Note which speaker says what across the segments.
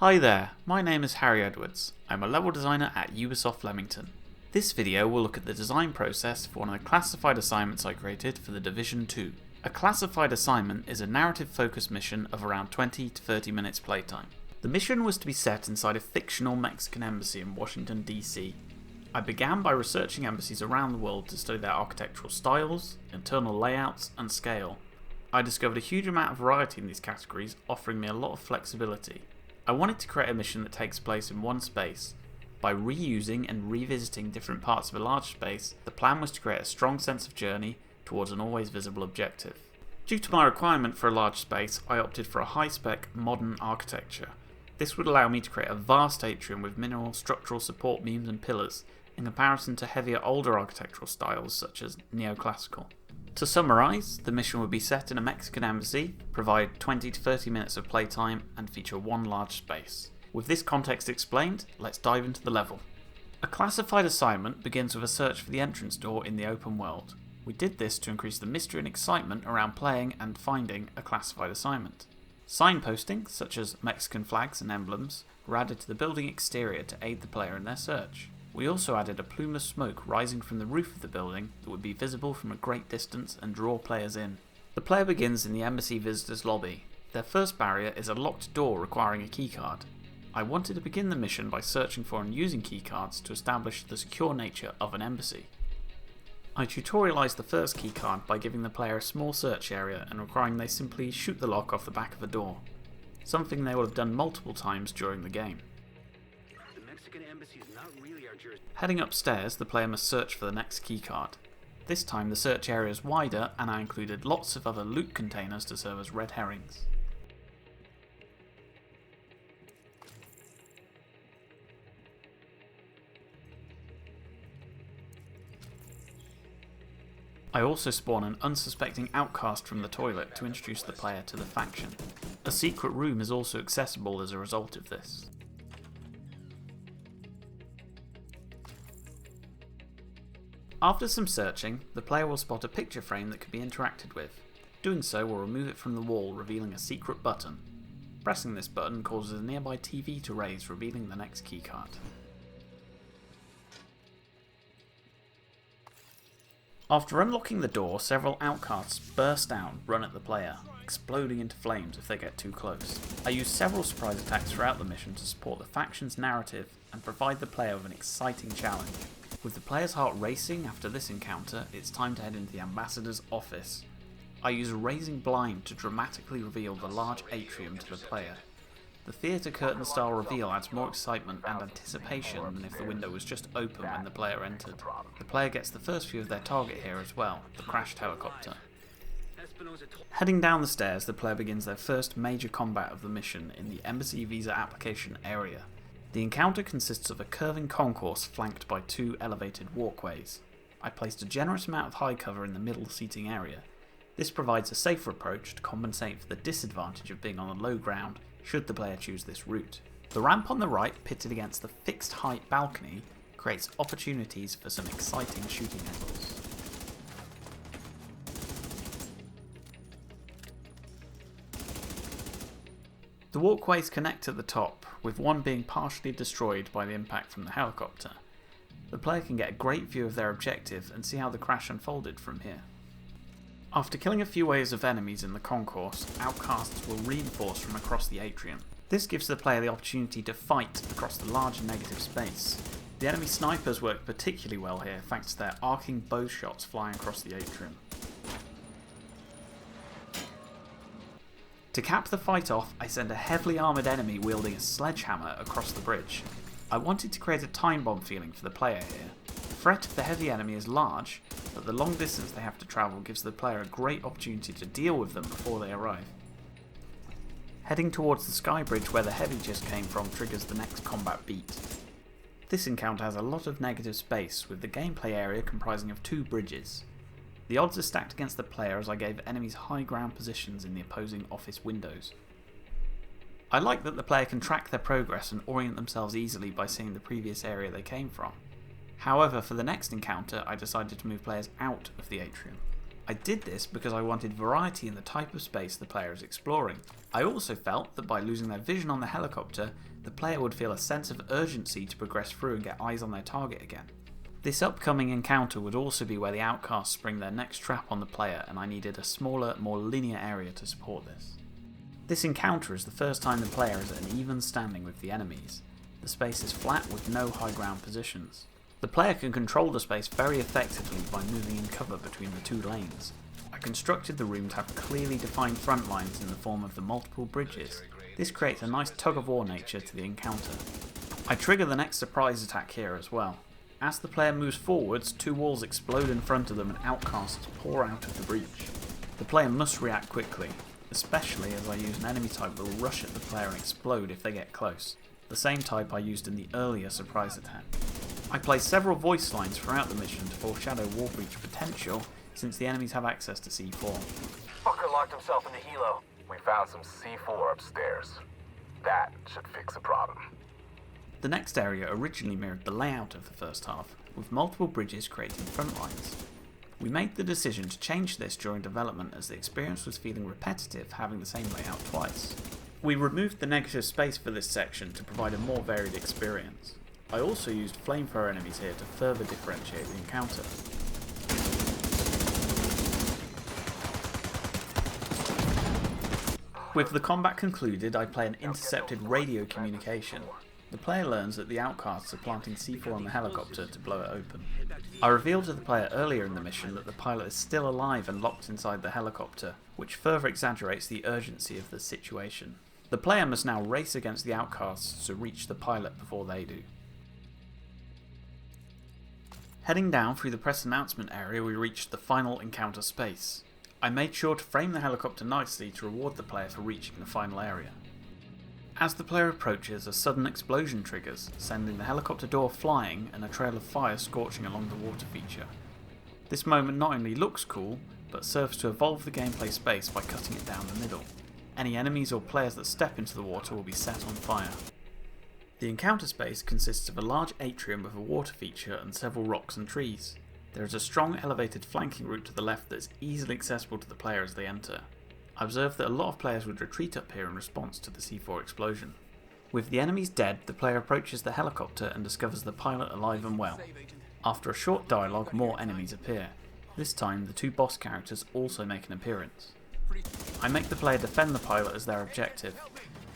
Speaker 1: Hi there, my name is Harry Edwards. I'm a level designer at Ubisoft Leamington. This video will look at the design process for one of the classified assignments I created for The Division 2. A classified assignment is a narrative-focused mission of around 20 to 30 minutes playtime. The mission was to be set inside a fictional Mexican embassy in Washington, DC. I began by researching embassies around the world to study their architectural styles, internal layouts, and scale. I discovered a huge amount of variety in these categories, offering me a lot of flexibility. I wanted to create a mission that takes place in one space. By reusing and revisiting different parts of a large space, the plan was to create a strong sense of journey towards an always visible objective. Due to my requirement for a large space, I opted for a high-spec, modern architecture. This would allow me to create a vast atrium with minimal structural support beams and pillars, in comparison to heavier older architectural styles such as neoclassical. To summarise, the mission would be set in a Mexican embassy, provide 20 to 30 minutes of playtime, and feature one large space. With this context explained, let's dive into the level. A classified assignment begins with a search for the entrance door in the open world. We did this to increase the mystery and excitement around playing and finding a classified assignment. Signposting, such as Mexican flags and emblems, were added to the building exterior to aid the player in their search. We also added a plume of smoke rising from the roof of the building that would be visible from a great distance and draw players in. The player begins in the embassy visitors lobby. Their first barrier is a locked door requiring a keycard. I wanted to begin the mission by searching for and using keycards to establish the secure nature of an embassy. I tutorialised the first keycard by giving the player a small search area and requiring they simply shoot the lock off the back of a door, something they will have done multiple times during the game. Heading upstairs, the player must search for the next keycard. This time the search area is wider and I included lots of other loot containers to serve as red herrings. I also spawn an unsuspecting outcast from the toilet to introduce the player to the faction. A secret room is also accessible as a result of this. After some searching, the player will spot a picture frame that can be interacted with. Doing so will remove it from the wall, revealing a secret button. Pressing this button causes a nearby TV to raise, revealing the next keycard. After unlocking the door, several outcasts burst out and run at the player, exploding into flames if they get too close. I used several surprise attacks throughout the mission to support the faction's narrative and provide the player with an exciting challenge. With the player's heart racing after this encounter, it's time to head into the ambassador's office. I use a raising blind to dramatically reveal the large atrium to the player. The theatre curtain style reveal adds more excitement and anticipation than if the window was just open when the player entered. The player gets the first view of their target here as well, the crashed helicopter. Heading down the stairs, the player begins their first major combat of the mission in the embassy visa application area. The encounter consists of a curving concourse flanked by two elevated walkways. I placed a generous amount of high cover in the middle seating area. This provides a safer approach to compensate for the disadvantage of being on the low ground should the player choose this route. The ramp on the right, pitted against the fixed height balcony, creates opportunities for some exciting shooting angles. The walkways connect at the top, with one being partially destroyed by the impact from the helicopter. The player can get a great view of their objective and see how the crash unfolded from here. After killing a few waves of enemies in the concourse, outcasts will reinforce from across the atrium. This gives the player the opportunity to fight across the large negative space. The enemy snipers work particularly well here thanks to their arcing bow shots flying across the atrium. To cap the fight off, I send a heavily armoured enemy wielding a sledgehammer across the bridge. I wanted to create a time bomb feeling for the player here. The threat of the heavy enemy is large, but the long distance they have to travel gives the player a great opportunity to deal with them before they arrive. Heading towards the sky bridge where the heavy just came from triggers the next combat beat. This encounter has a lot of negative space, with the gameplay area comprising of two bridges. The odds are stacked against the player as I gave enemies high ground positions in the opposing office windows. I like that the player can track their progress and orient themselves easily by seeing the previous area they came from. However, for the next encounter I decided to move players out of the atrium. I did this because I wanted variety in the type of space the player is exploring. I also felt that by losing their vision on the helicopter, the player would feel a sense of urgency to progress through and get eyes on their target again. This upcoming encounter would also be where the outcasts spring their next trap on the player, and I needed a smaller, more linear area to support this. This encounter is the first time the player is at an even standing with the enemies. The space is flat with no high ground positions. The player can control the space very effectively by moving in cover between the two lanes. I constructed the room to have clearly defined front lines in the form of the multiple bridges. This creates a nice tug-of-war nature to the encounter. I trigger the next surprise attack here as well. As the player moves forwards, two walls explode in front of them and outcasts pour out of the breach. The player must react quickly, especially as I use an enemy type that will rush at the player and explode if they get close, the same type I used in the earlier surprise attack. I place several voice lines throughout the mission to foreshadow wall breach potential, since the enemies have access to C4.
Speaker 2: Fucker locked himself in the helo. We found some C4 upstairs. That should fix the problem.
Speaker 1: The next area originally mirrored the layout of the first half, with multiple bridges creating front lines. We made the decision to change this during development as the experience was feeling repetitive having the same layout twice. We removed the negative space for this section to provide a more varied experience. I also used flamethrower enemies here to further differentiate the encounter. With the combat concluded, I play an intercepted radio communication. The player learns that the outcasts are planting C4 on the helicopter to blow it open. I revealed to the player earlier in the mission that the pilot is still alive and locked inside the helicopter, which further exaggerates the urgency of the situation. The player must now race against the outcasts to reach the pilot before they do. Heading down through the press announcement area, we reached the final encounter space. I made sure to frame the helicopter nicely to reward the player for reaching the final area. As the player approaches, a sudden explosion triggers, sending the helicopter door flying and a trail of fire scorching along the water feature. This moment not only looks cool, but serves to evolve the gameplay space by cutting it down the middle. Any enemies or players that step into the water will be set on fire. The encounter space consists of a large atrium with a water feature and several rocks and trees. There is a strong elevated flanking route to the left that is easily accessible to the player as they enter. I observed that a lot of players would retreat up here in response to the C4 explosion. With the enemies dead, the player approaches the helicopter and discovers the pilot alive and well. After a short dialogue, more enemies appear. This time, the two boss characters also make an appearance. I make the player defend the pilot as their objective.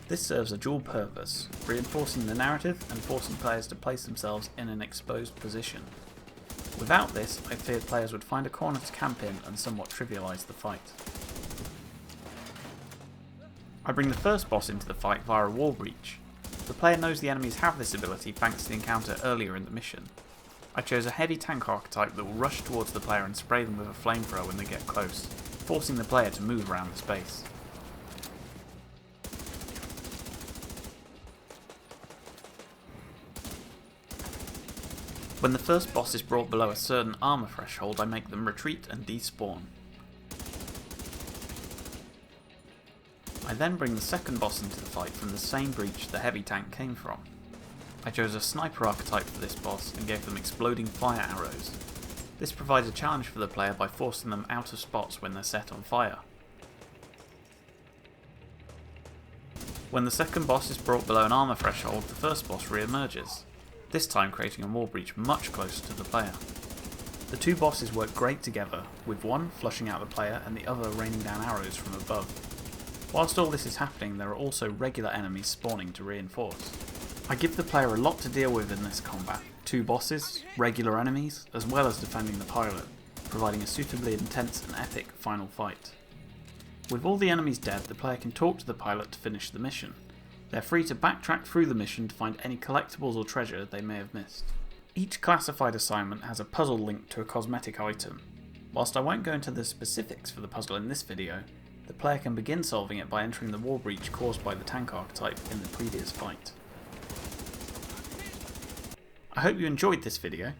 Speaker 1: This serves a dual purpose, reinforcing the narrative and forcing players to place themselves in an exposed position. Without this, I feared players would find a corner to camp in and somewhat trivialise the fight. I bring the first boss into the fight via a wall breach. The player knows the enemies have this ability thanks to the encounter earlier in the mission. I chose a heavy tank archetype that will rush towards the player and spray them with a flamethrower when they get close, forcing the player to move around the space. When the first boss is brought below a certain armour threshold, I make them retreat and despawn. I then bring the second boss into the fight from the same breach the heavy tank came from. I chose a sniper archetype for this boss and gave them exploding fire arrows. This provides a challenge for the player by forcing them out of spots when they're set on fire. When the second boss is brought below an armour threshold, the first boss re-emerges, this time creating a wall breach much closer to the player. The two bosses work great together, with one flushing out the player and the other raining down arrows from above. Whilst all this is happening, there are also regular enemies spawning to reinforce. I give the player a lot to deal with in this combat, two bosses, regular enemies, as well as defending the pilot, providing a suitably intense and epic final fight. With all the enemies dead, the player can talk to the pilot to finish the mission. They're free to backtrack through the mission to find any collectibles or treasure they may have missed. Each classified assignment has a puzzle linked to a cosmetic item. Whilst I won't go into the specifics for the puzzle in this video, the player can begin solving it by entering the wall breach caused by the tank archetype in the previous fight. I hope you enjoyed this video.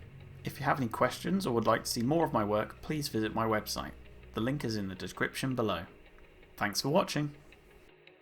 Speaker 1: If you have any questions or would like to see more of my work, please visit my website. The link is in the description below. Thanks for watching.